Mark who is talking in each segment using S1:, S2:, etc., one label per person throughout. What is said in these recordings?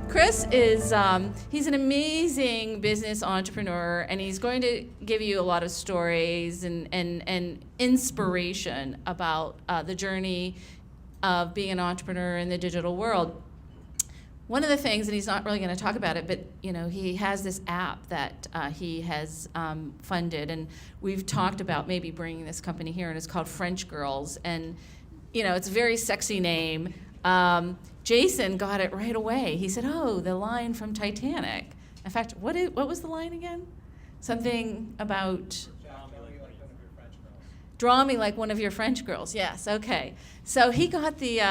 S1: Chris is, he's an amazing business entrepreneur, and he's going to give you a lot of stories and inspiration about the journey of being an entrepreneur in the digital world. One of the things, and he's not really going to talk about it, but he has this app that he has funded, and we've talked about maybe bringing this company here, and it's called French Girls, and it's a very sexy name. Jason got it right away. He said, "Oh, the line from Titanic." In fact, what was the line again? Something about draw me like one of your French girls. Yes, okay. So he got the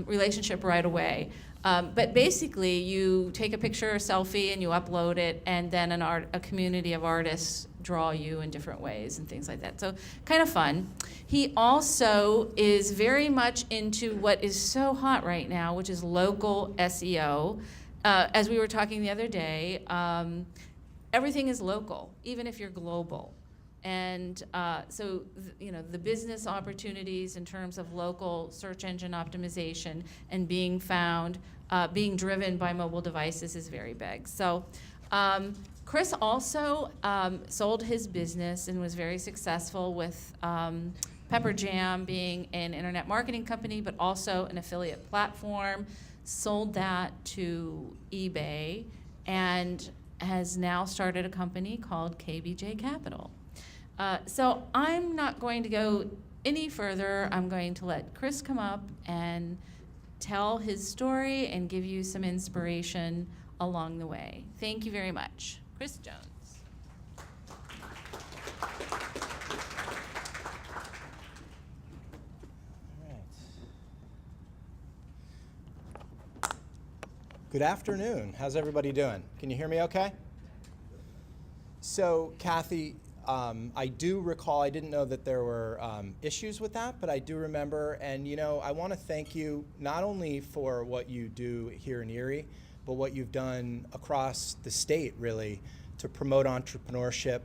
S1: relationship right away. But basically, you take a picture or selfie and you upload it, and then a community of artists draw you in different ways and things like that. So kind of fun. He also is very much into what is so hot right now, which is local SEO. As we were talking the other day, everything is local, even if you're global. And so the business opportunities in terms of local search engine optimization and being found, being driven by mobile devices is very big. So Chris also sold his business and was very successful with Pepper Jam being an internet marketing company, but also an affiliate platform, sold that to eBay, and has now started a company called KBJ Capital. So I'm not going to go any further. I'm going to let Chris come up and tell his story and give you some inspiration along the way. Thank you very much. Chris Jones.
S2: All right. Good afternoon. How's everybody doing? Can you hear me okay? So, Kathy, I do recall, I didn't know that there were issues with that, but I do remember, and I want to thank you not only for what you do here in Erie, but what you've done across the state, really, to promote entrepreneurship,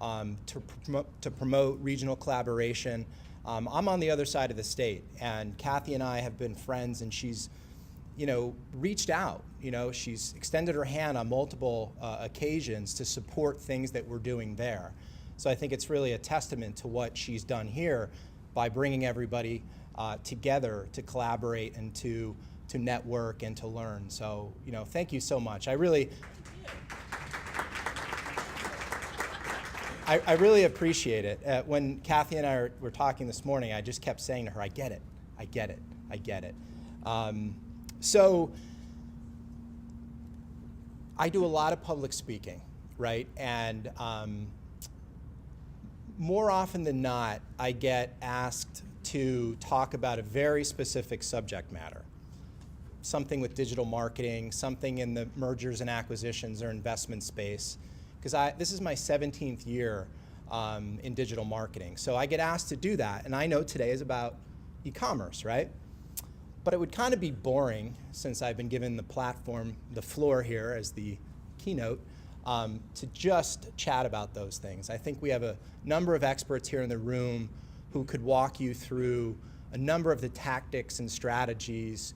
S2: to promote regional collaboration. I'm on the other side of the state, and Kathy and I have been friends, and she's reached out. She's extended her hand on multiple occasions to support things that we're doing there. So I think it's really a testament to what she's done here by bringing everybody together to collaborate and to network and to learn. So, thank you so much. I really appreciate it. When Kathy and I were talking this morning, I just kept saying to her, I get it, I get it, I get it. So I do a lot of public speaking, right? And more often than not, I get asked to talk about a very specific subject matter. Something with digital marketing, something in the mergers and acquisitions or investment space. Because this is my 17th year in digital marketing. So I get asked to do that, and I know today is about e-commerce, right? But it would kind of be boring, since I've been given the platform, the floor here as the keynote, to just chat about those things. I think we have a number of experts here in the room who could walk you through a number of the tactics and strategies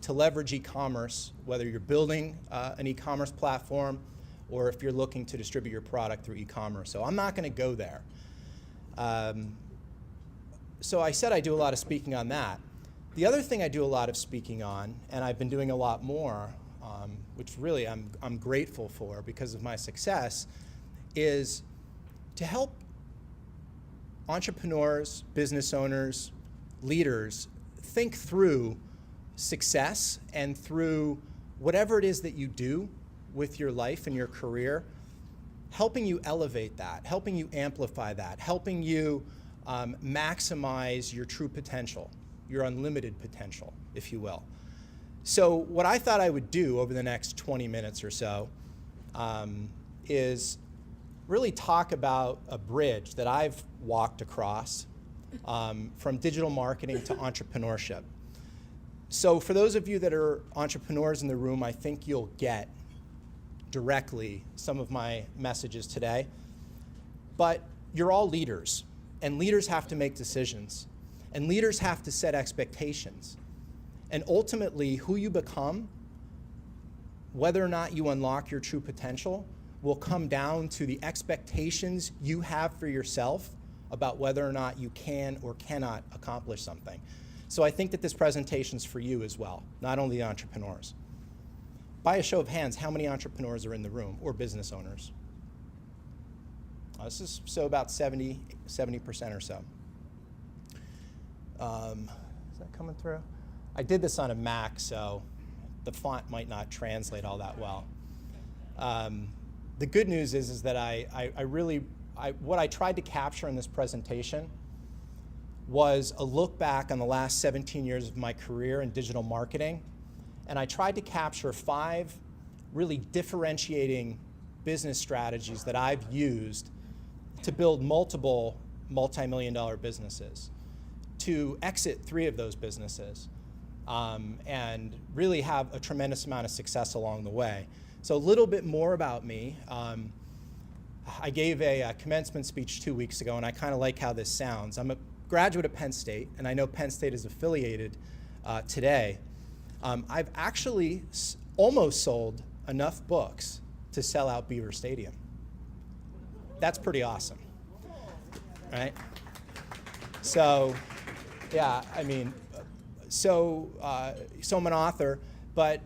S2: to leverage e-commerce, whether you're building an e-commerce platform or if you're looking to distribute your product through e-commerce. So I'm not going to go there. So I said I do a lot of speaking on that. The other thing I do a lot of speaking on, and I've been doing a lot more, which really I'm grateful for because of my success, is to help entrepreneurs, business owners, leaders think through success and through whatever it is that you do with your life and your career, helping you elevate that, helping you amplify that, helping you maximize your true potential, your unlimited potential, if you will. So what I thought I would do over the next 20 minutes or so is really talk about a bridge that I've walked across from digital marketing to entrepreneurship. So for those of you that are entrepreneurs in the room, I think you'll get directly some of my messages today. But you're all leaders, and leaders have to make decisions, and leaders have to set expectations. And ultimately, who you become whether or not you unlock your true potential will come down to the expectations you have for yourself about whether or not you can or cannot accomplish something. So I think that this presentation's for you as well, not only the entrepreneurs. By a show of hands, how many entrepreneurs are in the room, or business owners? This is so about 70% or so. Is that coming through? I did this on a Mac, so the font might not translate all that well. The good news is that what I tried to capture in this presentation was a look back on the last 17 years of my career in digital marketing, and I tried to capture 5 really differentiating business strategies that I've used to build multiple multi-million-dollar businesses, to exit 3 of those businesses, and really have a tremendous amount of success along the way. So a little bit more about me. I gave a commencement speech 2 weeks ago, and I kind of like how this sounds. I'm a graduate of Penn State, and I know Penn State is affiliated today. I've actually almost sold enough books to sell out Beaver Stadium. That's pretty awesome, right? So, yeah, I mean, so I'm an author, but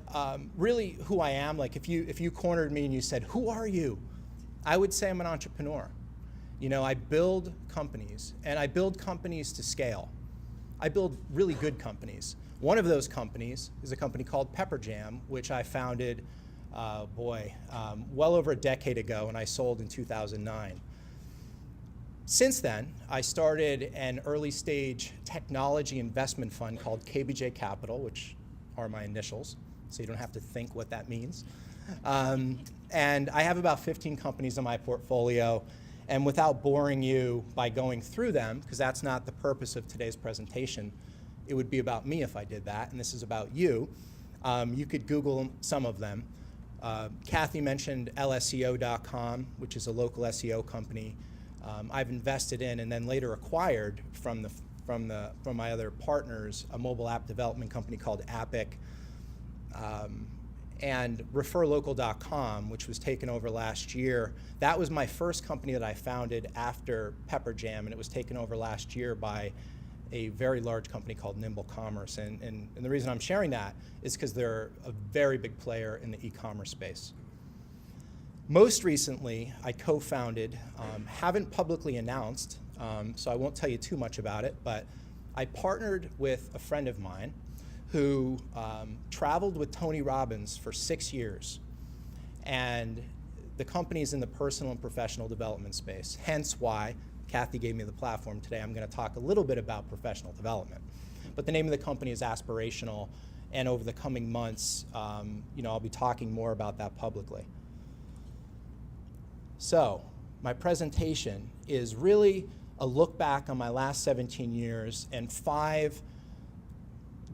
S2: really who I am, like if you cornered me and you said, who are you? I would say I'm an entrepreneur. You know, I build companies, and I build companies to scale. I build really good companies. One of those companies is a company called Pepper Jam, which I founded, well over a decade ago, and I sold in 2009. Since then, I started an early stage technology investment fund called KBJ Capital, which are my initials, so you don't have to think what that means. And I have about 15 companies in my portfolio, and without boring you by going through them, because that's not the purpose of today's presentation, it would be about me if I did that, and this is about you. You could Google some of them. Kathy mentioned LSEO.com, which is a local SEO company. I've invested in and then later acquired from my other partners a mobile app development company called Appic, and ReferLocal.com, which was taken over last year. That was my first company that I founded after Pepper Jam, and it was taken over last year by a very large company called Nimble Commerce. And the reason I'm sharing that is because they're a very big player in the e-commerce space. Most recently, I co-founded, haven't publicly announced, so I won't tell you too much about it, but I partnered with a friend of mine who traveled with Tony Robbins for 6 years. And the company's in the personal and professional development space, hence why Kathy gave me the platform today. I'm going to talk a little bit about professional development. But the name of the company is Aspirational, and over the coming months, I'll be talking more about that publicly. So my presentation is really a look back on my last 17 years and 5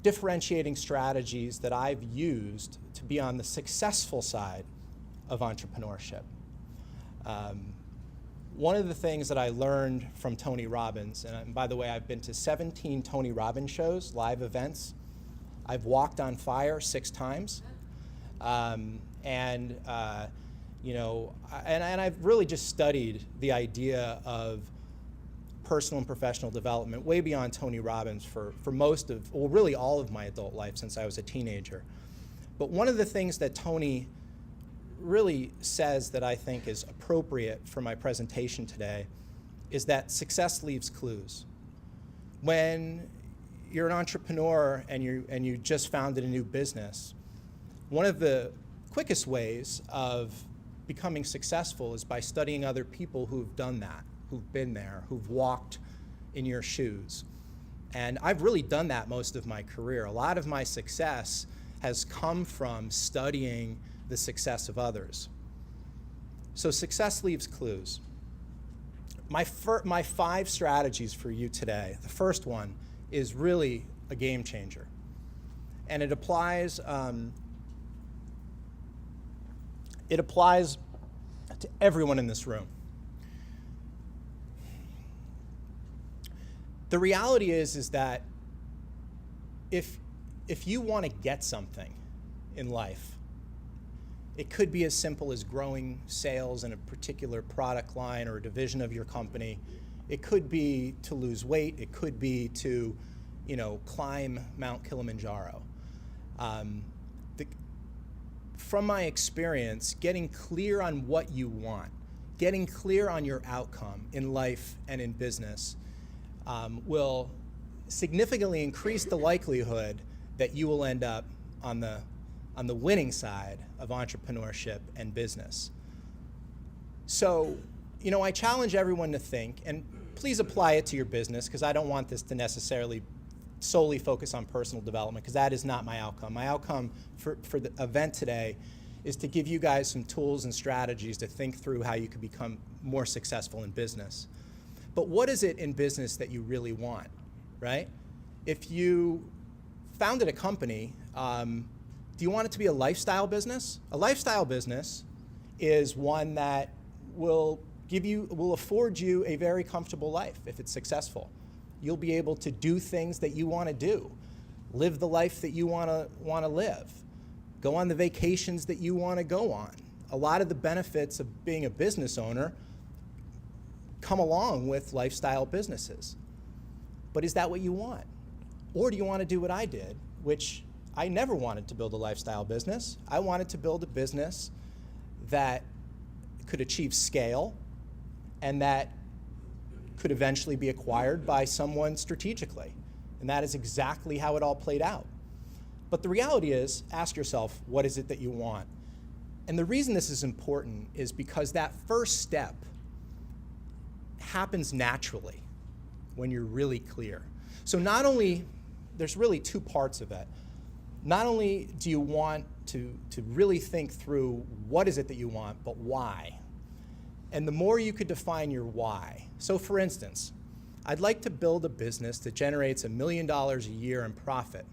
S2: differentiating strategies that I've used to be on the successful side of entrepreneurship. One of the things that I learned from Tony Robbins, and by the way, I've been to 17 Tony Robbins shows, live events. I've walked on fire 6 times. And I've really just studied the idea of personal and professional development way beyond Tony Robbins for most of, well, really all of my adult life since I was a teenager. But one of the things that Tony really says that I think is appropriate for my presentation today is that success leaves clues. When you're an entrepreneur and you just founded a new business, one of the quickest ways of becoming successful is by studying other people who've done that, who've been there, who've walked in your shoes. And I've really done that most of my career. A lot of my success has come from studying the success of others. So success leaves clues. My 5 strategies for you today, the first one is really a game changer. And it applies to everyone in this room. The reality is that if you want to get something in life, It could be as simple as growing sales in a particular product line or a division of your company. It could be to lose weight. It could be to, climb Mount Kilimanjaro. From my experience, getting clear on what you want, getting clear on your outcome in life and in business will significantly increase the likelihood that you will end up on the winning side of entrepreneurship and business. So, I challenge everyone to think, and please apply it to your business, because I don't want this to necessarily solely focus on personal development, because that is not my outcome. My outcome for the event today is to give you guys some tools and strategies to think through how you can become more successful in business. But what is it in business that you really want, right? If you founded a company, do you want it to be a lifestyle business? A lifestyle business is one that will afford you a very comfortable life if it's successful. You'll be able to do things that you want to do, live the life that you want to live, go on the vacations that you want to go on. A lot of the benefits of being a business owner come along with lifestyle businesses. But is that what you want? Or do you want to do what I did, which I never wanted to build a lifestyle business. I wanted to build a business that could achieve scale and that could eventually be acquired by someone strategically. And that is exactly how it all played out. But the reality is, ask yourself, what is it that you want? And the reason this is important is because that first step happens naturally when you're really clear. So there's really two parts of it. Not only do you want to really think through what is it that you want, but why. And the more you could define your why. So for instance, I'd like to build a business that generates $1 million a year in profit.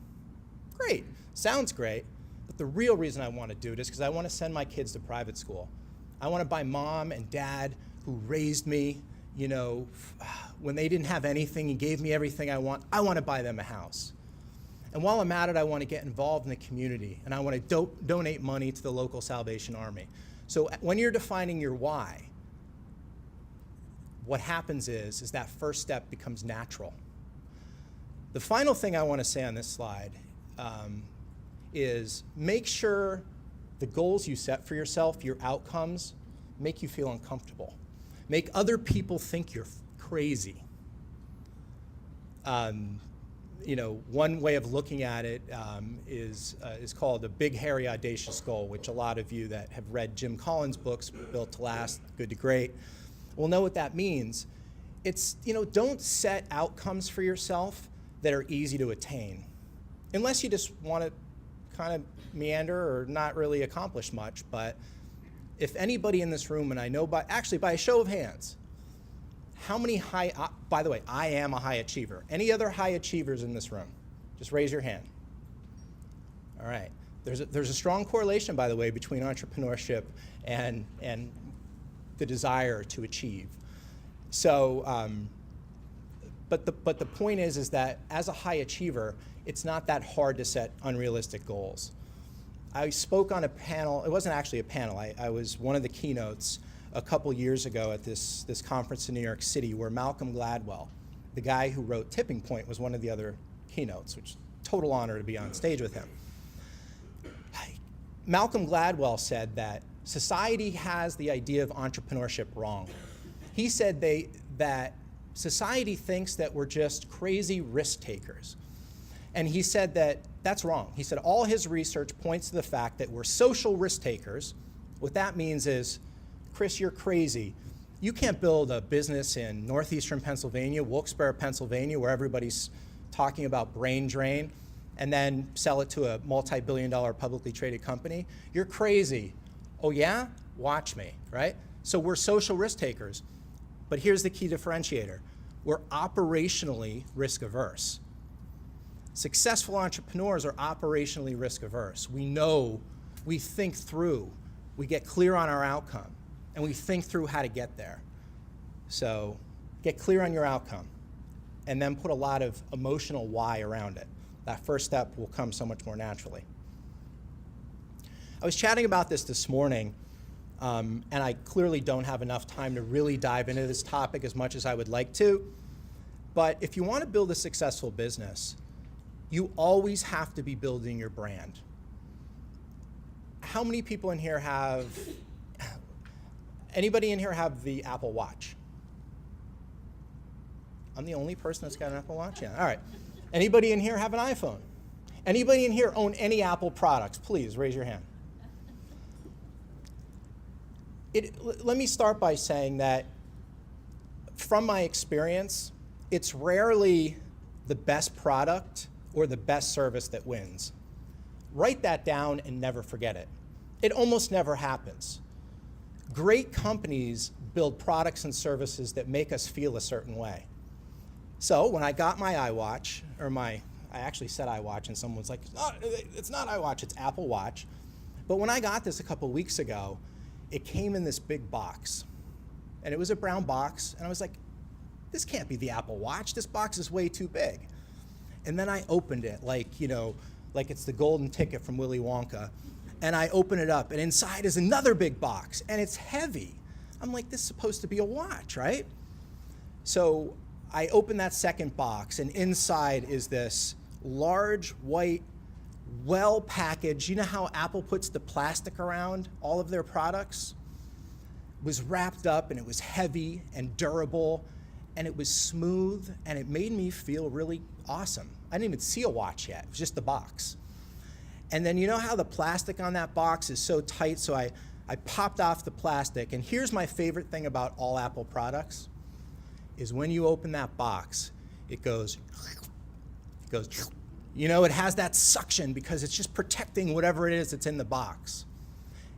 S2: Great, sounds great, but the real reason I want to do it is because I want to send my kids to private school. I want to buy mom and dad who raised me, when they didn't have anything and gave me everything I want to buy them a house. And while I'm at it, I want to get involved in the community, and I want to donate money to the local Salvation Army. So when you're defining your why, what happens is that first step becomes natural. The final thing I want to say on this slide is make sure the goals you set for yourself, your outcomes, make you feel uncomfortable. Make other people think you're crazy. One way of looking at it is called a big, hairy, audacious goal, which a lot of you that have read Jim Collins' books, Built to Last, Good to Great, will know what that means. It's, don't set outcomes for yourself that are easy to attain, unless you just want to kind of meander or not really accomplish much. But if anybody in this room, and I know by a show of hands, how many by the way, I am a high achiever. Any other high achievers in this room? Just raise your hand. All right. There's a strong correlation, by the way, between entrepreneurship and the desire to achieve. So, but the point is that as a high achiever, it's not that hard to set unrealistic goals. I spoke on a panel. It wasn't actually a panel. I was one of the keynotes a couple years ago at this conference in New York City, where Malcolm Gladwell, the guy who wrote Tipping Point, was one of the other keynotes, which is a total honor to be on stage with him. Malcolm Gladwell said that society has the idea of entrepreneurship wrong. He said that society thinks that we're just crazy risk takers. And he said that that's wrong. He said all his research points to the fact that we're social risk takers. What that means is, Chris, you're crazy. You can't build a business in northeastern Pennsylvania, Wilkes-Barre, Pennsylvania, where everybody's talking about brain drain, and then sell it to a multi-billion-dollar publicly traded company. You're crazy. Oh yeah? Watch me, right? So we're social risk takers. But here's the key differentiator. We're operationally risk averse. Successful entrepreneurs are operationally risk averse. We know, we think through, we get clear on our outcome, and we think through how to get there. So get clear on your outcome, and then put a lot of emotional why around it. That first step will come so much more naturally. I was chatting about this morning, and I clearly don't have enough time to really dive into this topic as much as I would like to. But if you want to build a successful business, you always have to be building your brand. How many people in here anybody in here have the Apple Watch? I'm the only person that's got an Apple Watch? Yeah, all right. Anybody in here have an iPhone? Anybody in here own any Apple products? Please raise your hand. Let me start by saying that from my experience, it's rarely the best product or the best service that wins. Write that down and never forget it. It almost never happens. Great companies build products and services that make us feel a certain way. So when I got my iWatch, I actually said iWatch and someone was like, oh, it's not iWatch, it's Apple Watch. But when I got this a couple weeks ago, it came in this big box. And it was a brown box, and I was like, this can't be the Apple Watch. This box is way too big. And then I opened it like it's the golden ticket from Willy Wonka. And I open it up, and inside is another big box, and it's heavy. I'm like, this is supposed to be a watch, right? So I open that second box, and inside is this large, white, well-packaged, you know how Apple puts the plastic around all of their products? It was wrapped up, and it was heavy and durable, and it was smooth, and it made me feel really awesome. I didn't even see a watch yet. It was just the box. And then you know how the plastic on that box is so tight, so I popped off the plastic. And here's my favorite thing about all Apple products, is when you open that box, it goes, you know, it has that suction because it's just protecting whatever it is that's in the box.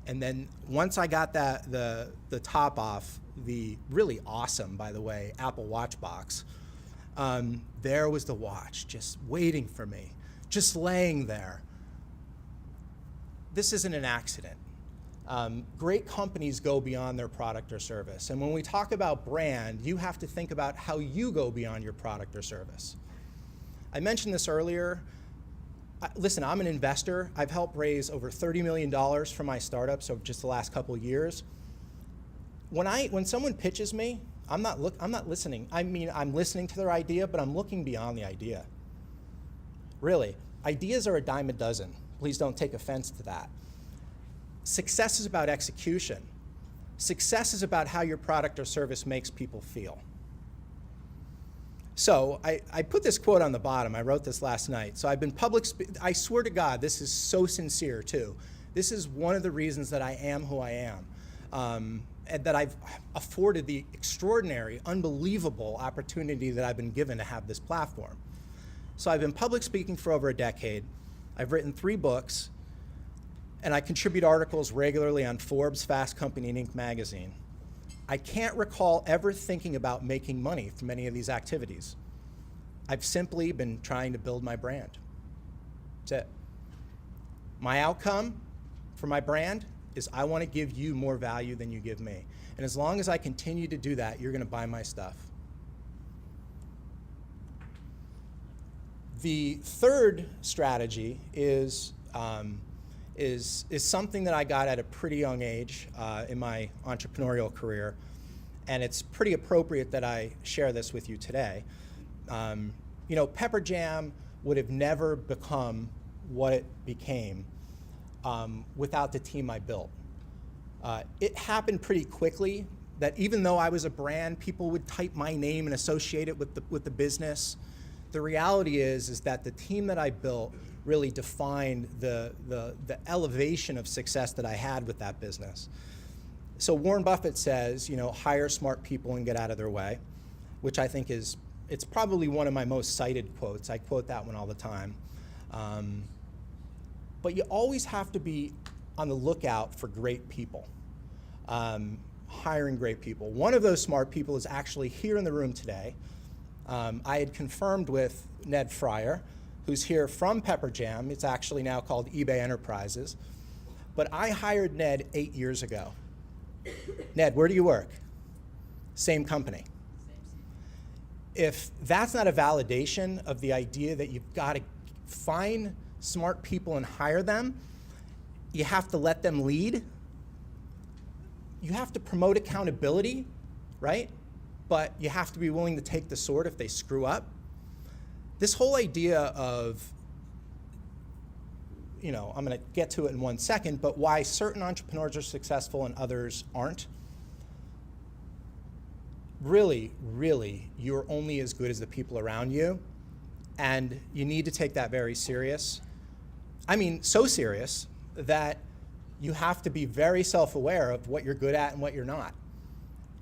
S2: And then once I got the top off, the really awesome, by the way, Apple Watch box, there was the watch just waiting for me, just laying there. This isn't an accident. Great companies go beyond their product or service. And when we talk about brand, you have to think about how you go beyond your product or service. I mentioned this earlier. Listen, I'm an investor. I've helped raise over $30 million for my startups over just the last couple of years. When someone pitches me, I'm not listening. I mean, I'm listening to their idea, but I'm looking beyond the idea. Really, ideas are a dime a dozen. Please don't take offense to that. Success is about execution. Success is about how your product or service makes people feel. So I put this quote on the bottom. I wrote this last night. So I've been I swear to God, this is so sincere too. This is one of the reasons that I am who I am. And that I've afforded the extraordinary, unbelievable opportunity that I've been given to have this platform. So I've been public speaking for over a decade. I've written 3 books, and I contribute articles regularly on Forbes, Fast Company, and Inc. magazine. I can't recall ever thinking about making money from any of these activities. I've simply been trying to build my brand. That's it. My outcome for my brand is I want to give you more value than you give me. And as long as I continue to do that, you're going to buy my stuff. The third strategy is something that I got at a pretty young age in my entrepreneurial career, and it's pretty appropriate that I share this with you today. You know, Pepper Jam would have never become what it became without the team I built. It happened pretty quickly that even though I was a brand, people would type my name and associate it with the business. The reality is that the team that I built really defined the elevation of success that I had with that business. So Warren Buffett says, you know, hire smart people and get out of their way, which I think it's probably one of my most cited quotes. I quote that one all the time. But you always have to be on the lookout for great people, hiring great people. One of those smart people is actually here in the room today. I had confirmed with Ned Fryer, who's here from Pepper Jam. It's actually now called eBay Enterprises. But I hired Ned 8 years ago. Ned, where do you work? Same company. If that's not a validation of the idea that you've got to find smart people and hire them, You have to let them lead. You have to promote accountability, right? But you have to be willing to take the sword if they screw up. This whole idea of, I'm going to get to it in 1 second, but why certain entrepreneurs are successful and others aren't. Really, really, you're only as good as the people around you, and you need to take that very serious. I mean, so serious that you have to be very self-aware of what you're good at and what you're not.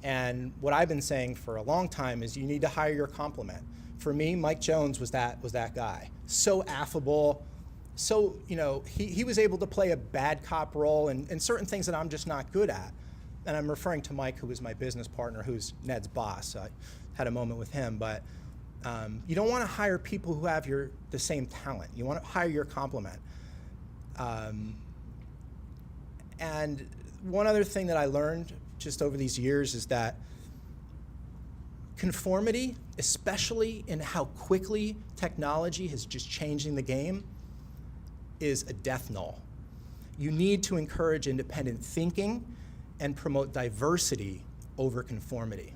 S2: And what I've been saying for a long time is you need to hire your complement. For me, Mike Jones was that guy. So affable, so, he was able to play a bad cop role and certain things that I'm just not good at. And I'm referring to Mike, who was my business partner, who's Ned's boss. So I had a moment with him, but you don't want to hire people who have the same talent. You want to hire your complement. And one other thing that I learned just over these years is that conformity, especially in how quickly technology is just changing the game, is a death knell. You need to encourage independent thinking and promote diversity over conformity.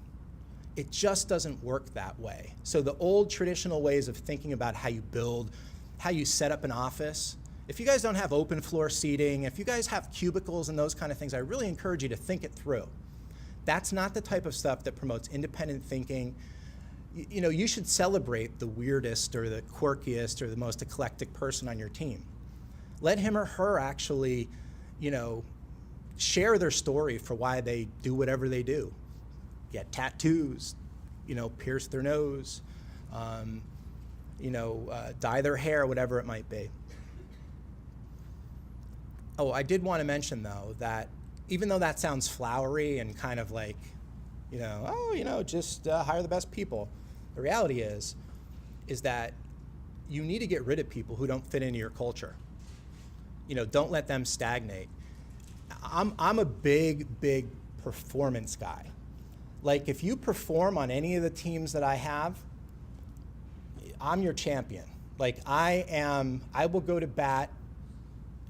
S2: It just doesn't work that way. So the old traditional ways of thinking about how you build, how you set up an office, if you guys don't have open floor seating, if you guys have cubicles and those kind of things, I really encourage you to think it through. That's not the type of stuff that promotes independent thinking. You should celebrate the weirdest or the quirkiest or the most eclectic person on your team. Let him or her actually, share their story for why they do whatever they do. Get tattoos, pierce their nose, dye their hair, whatever it might be. Oh, I did want to mention, though, that even though that sounds flowery and kind of like, just hire the best people, the reality is that you need to get rid of people who don't fit into your culture. Don't let them stagnate. I'm a big performance guy. Like, if you perform on any of the teams that I have, I'm your champion. Like, I will go to bat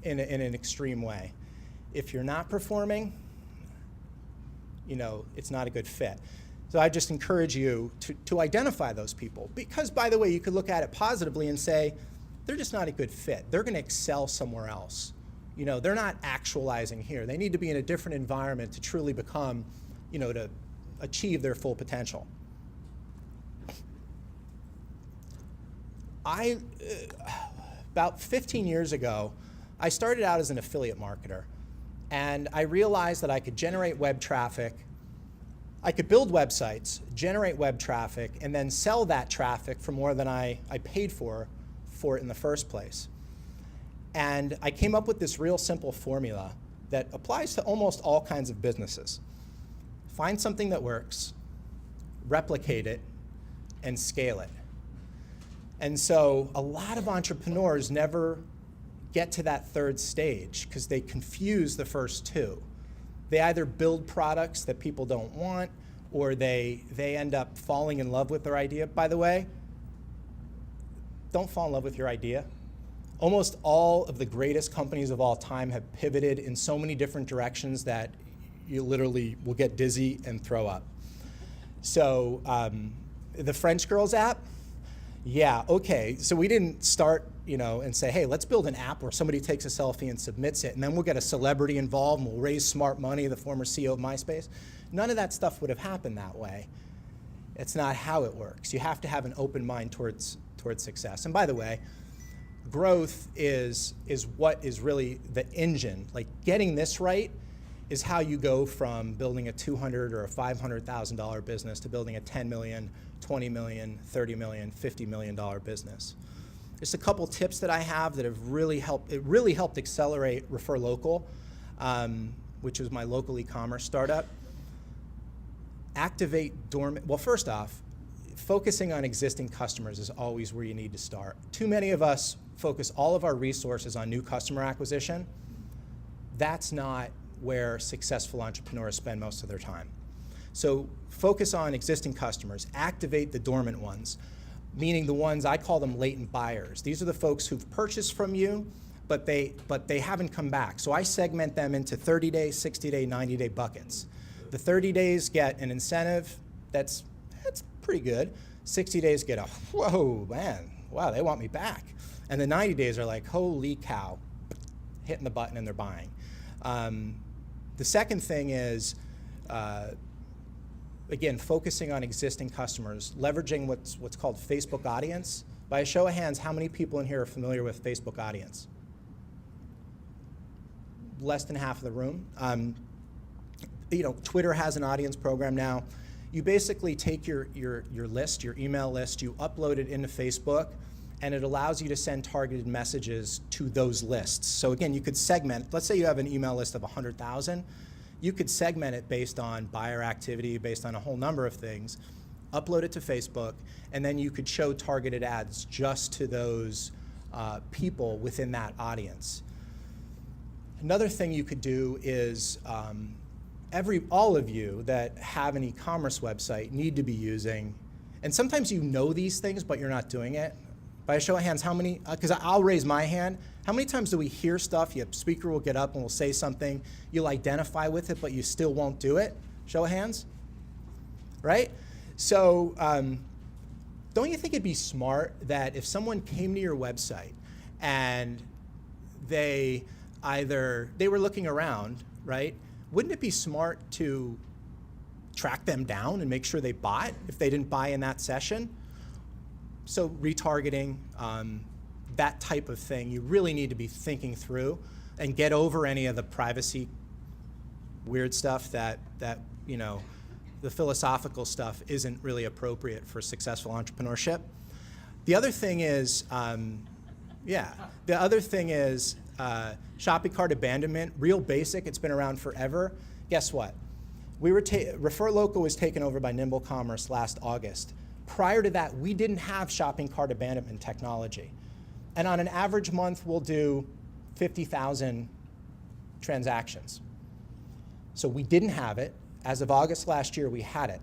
S2: in an extreme way. If you're not performing, it's not a good fit. So I just encourage you to identify those people. Because, by the way, you could look at it positively and say, they're just not a good fit. They're going to excel somewhere else. They're not actualizing here. They need to be in a different environment to truly become, to achieve their full potential. About 15 years ago, I started out as an affiliate marketer, and I realized that I could generate web traffic. I could build websites, generate web traffic, and then sell that traffic for more than I paid for it in the first place. And I came up with this real simple formula that applies to almost all kinds of businesses. Find something that works, replicate it, and scale it. And so a lot of entrepreneurs never get to that third stage because they confuse the first two. They either build products that people don't want, or they end up falling in love with their idea. By the way, don't fall in love with your idea. Almost all of the greatest companies of all time have pivoted in so many different directions that you literally will get dizzy and throw up. So the French Girls app, yeah, okay. So we didn't start, and say, hey, let's build an app where somebody takes a selfie and submits it, and then we'll get a celebrity involved, and we'll raise smart money, the former CEO of MySpace. None of that stuff would have happened that way. It's not how it works. You have to have an open mind towards success. And by the way, growth is what is really the engine. Like, getting this right is how you go from building a $200,000 or a $500,000 business to building a $10 million, $20 million, $30 million, $50 million business. Just a couple tips that I have that have really helped. It really helped accelerate Refer Local, which is my local e-commerce startup. Activate dormant. Well, first off, focusing on existing customers is always where you need to start. Too many of us focus all of our resources on new customer acquisition. That's not where successful entrepreneurs spend most of their time. So focus on existing customers, activate the dormant ones, meaning the ones, I call them latent buyers. These are the folks who've purchased from you, but they haven't come back. So I segment them into 30-day, 60-day, 90-day buckets. The 30 days get an incentive that's pretty good. 60 days get a, whoa, man, wow, they want me back. And the 90 days are like, holy cow, hitting the button and they're buying. The second thing is, again, focusing on existing customers, leveraging what's called Facebook audience. By a show of hands, how many people in here are familiar with Facebook audience? Less than half of the room. Twitter has an audience program now. You basically take your list, your email list, you upload it into Facebook, and it allows you to send targeted messages to those lists. So again, you could segment, let's say you have an email list of 100,000, you could segment it based on buyer activity, based on a whole number of things, upload it to Facebook, and then you could show targeted ads just to those people within that audience. Another thing you could do is all of you that have an e-commerce website need to be using, and sometimes you know these things, but you're not doing it. By a show of hands, how many, because I'll raise my hand, how many times do we hear stuff, your speaker will get up and will say something, you'll identify with it, but you still won't do it? Show of hands, right? So don't you think it'd be smart that if someone came to your website and they were looking around, right? Wouldn't it be smart to track them down and make sure they bought if they didn't buy in that session? So retargeting, that type of thing, you really need to be thinking through and get over any of the privacy weird stuff that the philosophical stuff isn't really appropriate for successful entrepreneurship. The other thing is, shopping cart abandonment, real basic, it's been around forever. Guess what? Refer Local was taken over by Nimble Commerce last August. Prior to that, we didn't have shopping cart abandonment technology. And on an average month, we'll do 50,000 transactions. So we didn't have it. As of August last year, we had it.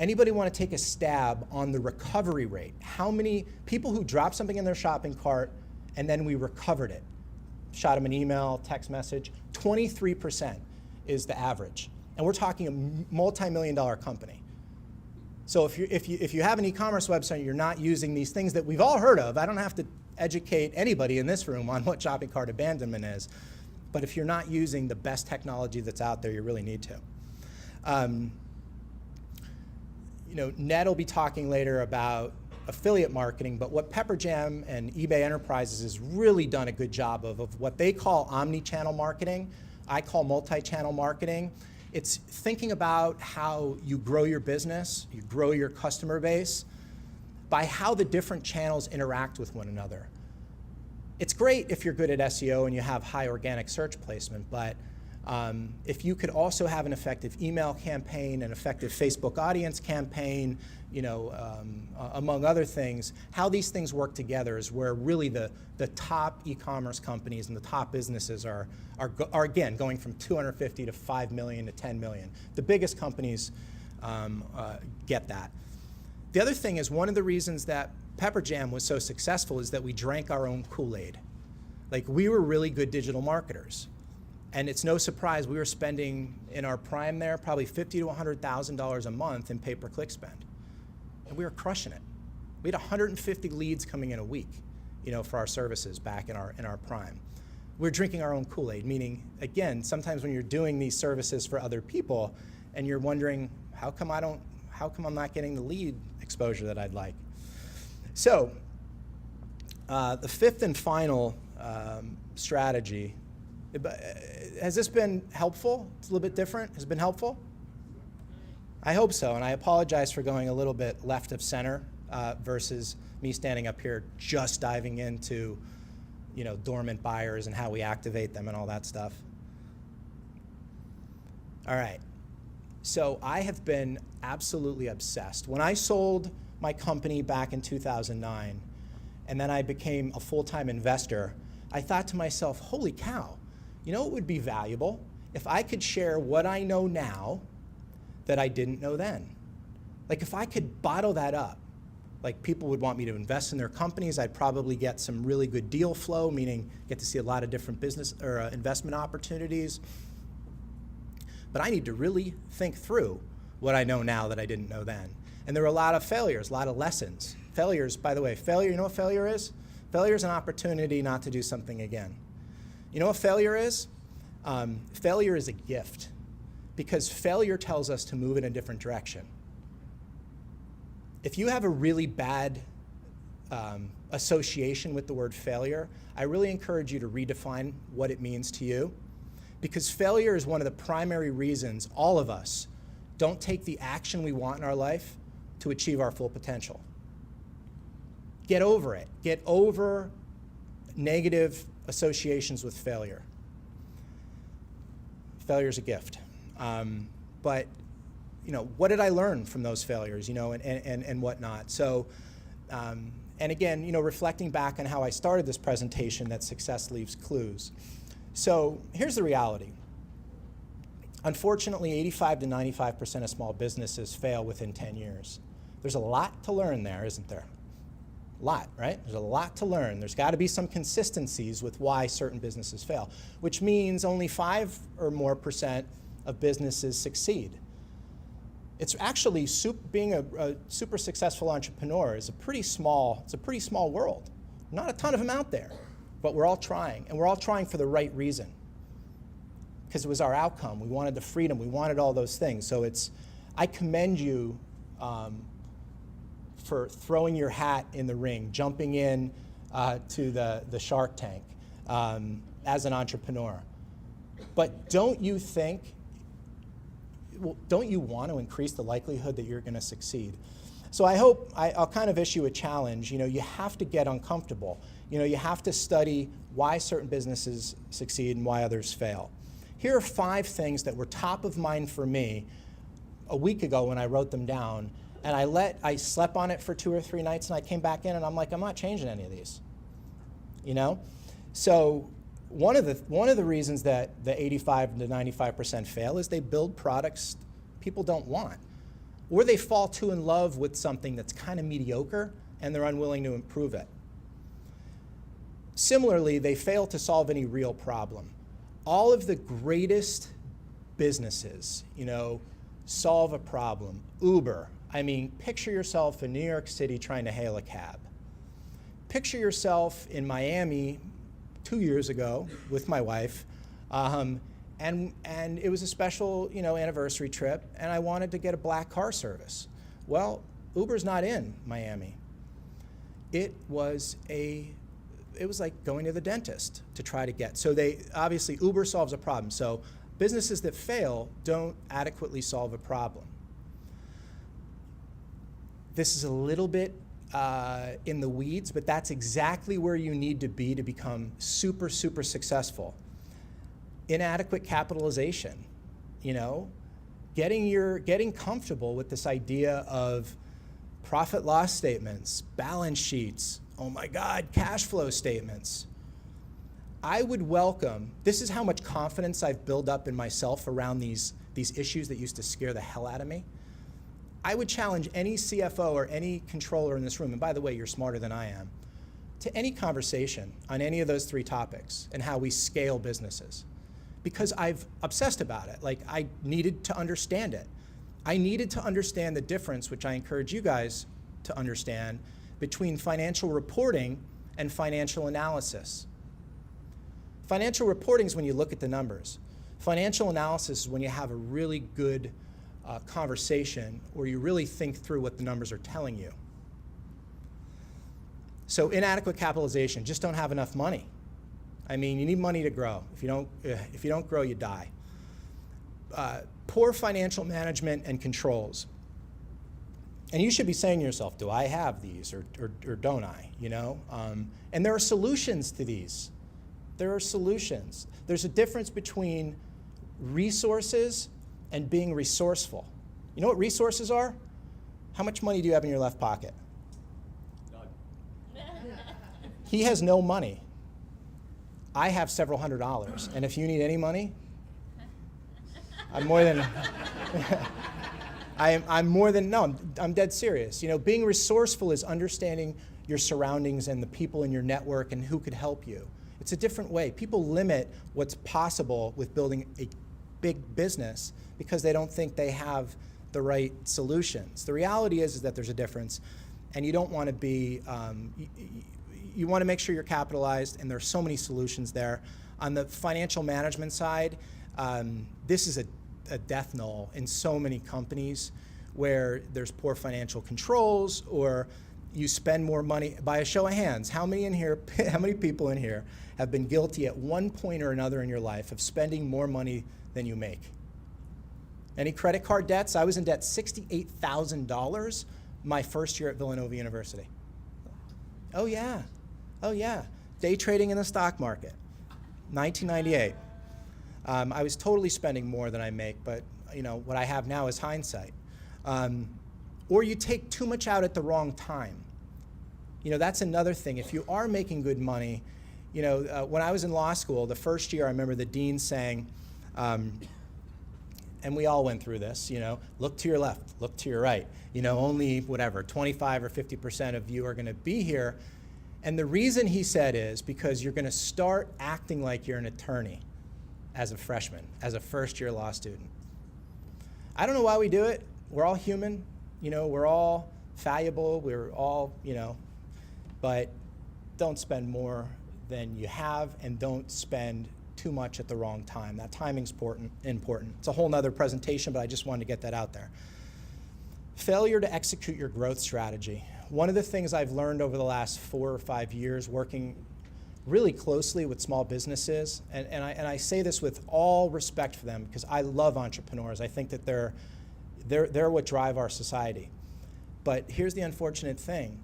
S2: Anybody want to take a stab on the recovery rate? How many people who dropped something in their shopping cart and then we recovered it? Shot them an email, text message, 23% is the average. And we're talking a multi-million-dollar company. So if you have an e-commerce website and you're not using these things that we've all heard of, I don't have to educate anybody in this room on what shopping cart abandonment is, but if you're not using the best technology that's out there, you really need to. Ned will be talking later about affiliate marketing, but what Pepperjam and eBay Enterprises has really done a good job of what they call omni-channel marketing, I call multi-channel marketing. It's thinking about how you grow your business, you grow your customer base, by how the different channels interact with one another. It's great if you're good at SEO and you have high organic search placement, but if you could also have an effective email campaign, an effective Facebook audience campaign, among other things, how these things work together is where really the top e-commerce companies and the top businesses are again going from 250 to 5 million to 10 million. The biggest companies get that. The other thing is, one of the reasons that Pepperjam was so successful is that we drank our own Kool-Aid. Like, we were really good digital marketers. And it's no surprise we were spending in our prime there probably $50,000 to $100,000 a month in pay-per-click spend. And we were crushing it. We had 150 leads coming in a week, for our services back in our prime. We're drinking our own Kool-Aid, meaning, again, sometimes when you're doing these services for other people and you're wondering, how come I'm not getting the lead exposure that I'd like? So the fifth and final strategy, has this been helpful? It's a little bit different. Has it been helpful? I hope so, and I apologize for going a little bit left of center versus me standing up here just diving into, dormant buyers and how we activate them and all that stuff. All right, so I have been absolutely obsessed. When I sold my company back in 2009, and then I became a full-time investor, I thought to myself, holy cow, it would be valuable if I could share what I know now that I didn't know then. Like, if I could bottle that up, Like, people would want me to invest in their companies. I'd probably get some really good deal flow, meaning get to see a lot of different business or investment opportunities. But I need to really think through what I know now that I didn't know then. And there were a lot of failures, a lot of lessons. Failures, by the way, failure, you know what failure is? Failure is an opportunity not to do something again. You know what failure is? Failure is a gift, because failure tells us to move in a different direction. If you have a really bad association with the word failure, I really encourage you to redefine what it means to you, because failure is one of the primary reasons all of us don't take the action we want in our life to achieve our full potential. Get over it. Get over negative associations with failure. Failure is a gift. But you know, what did I learn from those failures, you know, and whatnot? So, and again, you know, reflecting back on how I started this presentation, that success leaves clues. So here's the reality. Unfortunately, 85 to 95% of small businesses fail within 10 years. There's a lot to learn there, isn't there? A lot, right? There's a lot to learn. There's got to be some consistencies with why certain businesses fail, which means only 5% or more of businesses succeed. It's actually, being a super successful entrepreneur is it's a pretty small world. Not a ton of them out there, but we're all trying, and we're all trying for the right reason, because it was our outcome. We wanted the freedom, we wanted all those things. So I commend you for throwing your hat in the ring, jumping in to the Shark Tank as an entrepreneur. But don't you want to increase the likelihood that you're going to succeed? So I hope I'll kind of issue a challenge. You know, you have to get uncomfortable. You know, you have to study why certain businesses succeed and why others fail. Here are 5 things that were top of mind for me a week ago when I wrote them down, and I slept on it for 2 or 3 nights, and I came back in and I'm like, I'm not changing any of these. You know? So one of the reasons that the 85 to 95% fail is they build products people don't want, or they fall too in love with something that's kind of mediocre and they're unwilling to improve it. Similarly, they fail to solve any real problem. All of the greatest businesses, you know, solve a problem. Uber, I mean, picture yourself in New York City trying to hail a cab. Picture yourself in Miami 2 years ago with my wife, and it was a special, you know, anniversary trip, and I wanted to get a black car service. Well, Uber's not in Miami. It was like going to the dentist to try to get. So obviously Uber solves a problem. So businesses that fail don't adequately solve a problem. This is a little bit in the weeds, but that's exactly where you need to be to become super, super successful. Inadequate capitalization, you know, getting comfortable with this idea of profit loss statements, balance sheets, oh my God, cash flow statements. I would welcome, this is how much confidence I've built up in myself around these issues that used to scare the hell out of me. I would challenge any CFO or any controller in this room, and by the way, you're smarter than I am, to any conversation on any of those 3 topics and how we scale businesses. Because I've obsessed about it. Like, I needed to understand it. I needed to understand the difference, which I encourage you guys to understand, between financial reporting and financial analysis. Financial reporting is when you look at the numbers. Financial analysis is when you have a really good conversation where you really think through what the numbers are telling you. So inadequate capitalization, just don't have enough money. I mean, you need money to grow. If you don't grow, you die. Poor financial management and controls. And you should be saying to yourself, do I have these or don't I, you know? And there are solutions to these. There are solutions. There's a difference between resources and being resourceful. You know what resources are? How much money do you have in your left pocket? None. He has no money. I have several $100s, and if you need any money, I'm more than I'm more than, no, I'm dead serious. You know, being resourceful is understanding your surroundings and the people in your network and who could help you. It's a different way. People limit what's possible with building a big business because they don't think they have the right solutions. The reality is that there's a difference, and you don't want to be, you want to make sure you're capitalized, and there's so many solutions there. On the financial management side, this is a death knell in so many companies where there's poor financial controls, or you spend more money. By a show of hands, how many people in here have been guilty at one point or another in your life of spending more money than you make? Any credit card debts? I was in debt $68,000 my first year at Villanova University. Oh yeah, oh yeah. Day trading in the stock market, 1998. I was totally spending more than I make, but you know what I have now is hindsight. Or you take too much out at the wrong time. You know, that's another thing. If you are making good money, you know, when I was in law school, the first year I remember the dean saying, and we all went through this, you know, look to your left, look to your right. You know, only whatever, 25 or 50% of you are going to be here. And the reason he said is because you're going to start acting like you're an attorney as a freshman, as a first-year law student. I don't know why we do it. We're all human. You know, we're all fallible. We're all, you know, but don't spend more than you have, and don't spend too much at the wrong time. That timing's important. It's a whole nother presentation, but I just wanted to get that out there. Failure to execute your growth strategy. One of the things I've learned over the last 4 or 5 years working really closely with small businesses, and I say this with all respect for them because I love entrepreneurs. I think that they're what drive our society. But here's the unfortunate thing.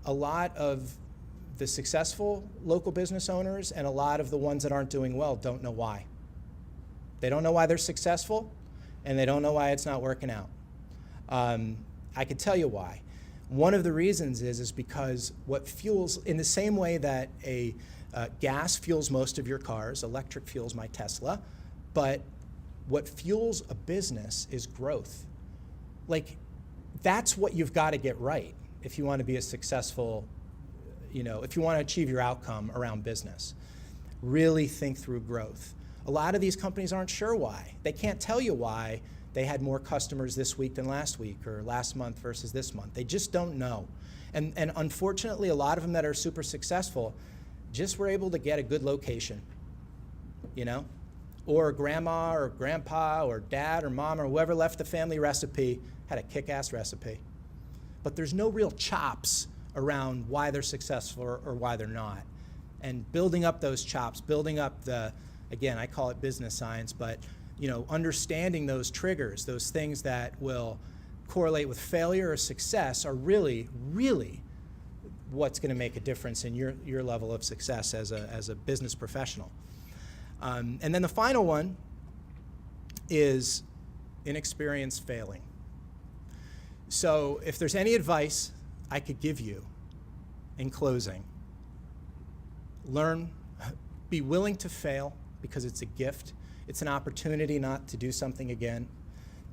S2: A lot of the successful local business owners and a lot of the ones that aren't doing well don't know why. They don't know why they're successful, and they don't know why it's not working out. I could tell you why. One of the reasons is because what fuels, in the same way that gas fuels most of your cars, electric fuels my Tesla, but what fuels a business is growth. Like, that's what you've got to get right if you want to be a successful, you know, if you want to achieve your outcome around business. Really think through growth. A lot of these companies aren't sure why. They can't tell you why they had more customers this week than last week, or last month versus this month. They just don't know. And unfortunately, a lot of them that are super successful just were able to get a good location, you know? Or grandma or grandpa or dad or mom or whoever left the family recipe had a kick-ass recipe. But there's no real chops around why they're successful or why they're not. And building up those chops, building up the, again, I call it business science, but you know, understanding those triggers, those things that will correlate with failure or success are really, really what's going to make a difference in your level of success as a business professional. And then the final one is inexperience failing. So if there's any advice I could give you in closing, be willing to fail because it's a gift. It's an opportunity not to do something again.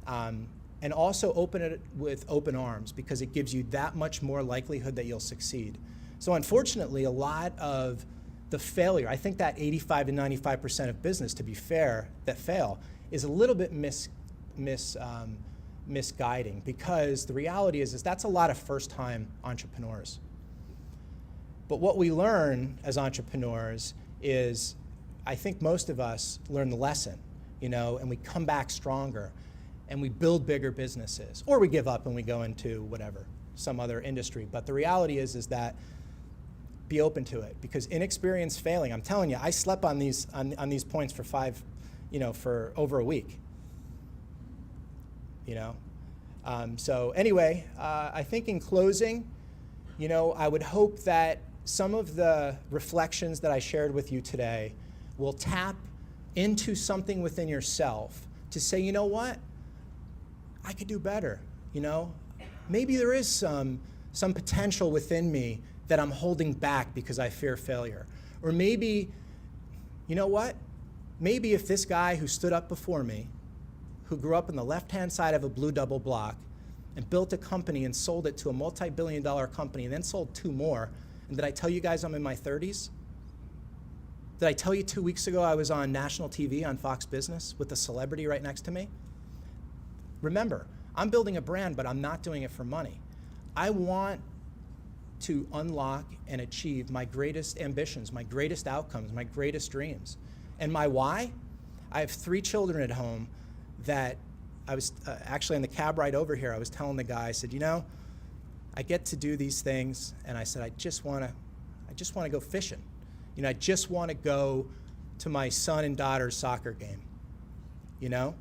S2: And also open it with open arms because it gives you that much more likelihood that you'll succeed. So unfortunately, a lot of the failure, I think that 85 to 95% of business, to be fair, that fail is a little bit misguiding because the reality is that's a lot of first-time entrepreneurs. But what we learn as entrepreneurs is, I think most of us learn the lesson, you know, and we come back stronger and we build bigger businesses, or we give up and we go into whatever, some other industry. But the reality is that be open to it because inexperience failing, I'm telling you, I slept on these points for for over a week, you know. So anyway, I think in closing, you know, I would hope that some of the reflections that I shared with you today will tap into something within yourself to say, you know what, I could do better, you know? Maybe there is some potential within me that I'm holding back because I fear failure. Or maybe, you know what? Maybe if this guy who stood up before me, who grew up on the left-hand side of a blue double block, and built a company and sold it to a multi-billion-dollar company and then sold 2 more. And did I tell you guys I'm in my 30s? Did I tell you 2 weeks ago I was on national TV on Fox Business with a celebrity right next to me? Remember, I'm building a brand, but I'm not doing it for money. I want to unlock and achieve my greatest ambitions, my greatest outcomes, my greatest dreams. And my why? I have 3 children at home that I was actually on the cab ride over here, I was telling the guy, I said, you know, I get to do these things, and I said, I just want to go fishing. You know, I just want to go to my son and daughter's soccer game. You know,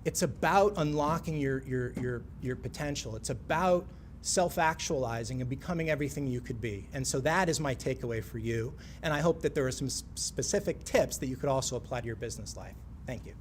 S2: it's about unlocking your potential. It's about self-actualizing and becoming everything you could be. And so that is my takeaway for you. And I hope that there are some specific tips that you could also apply to your business life. Thank you.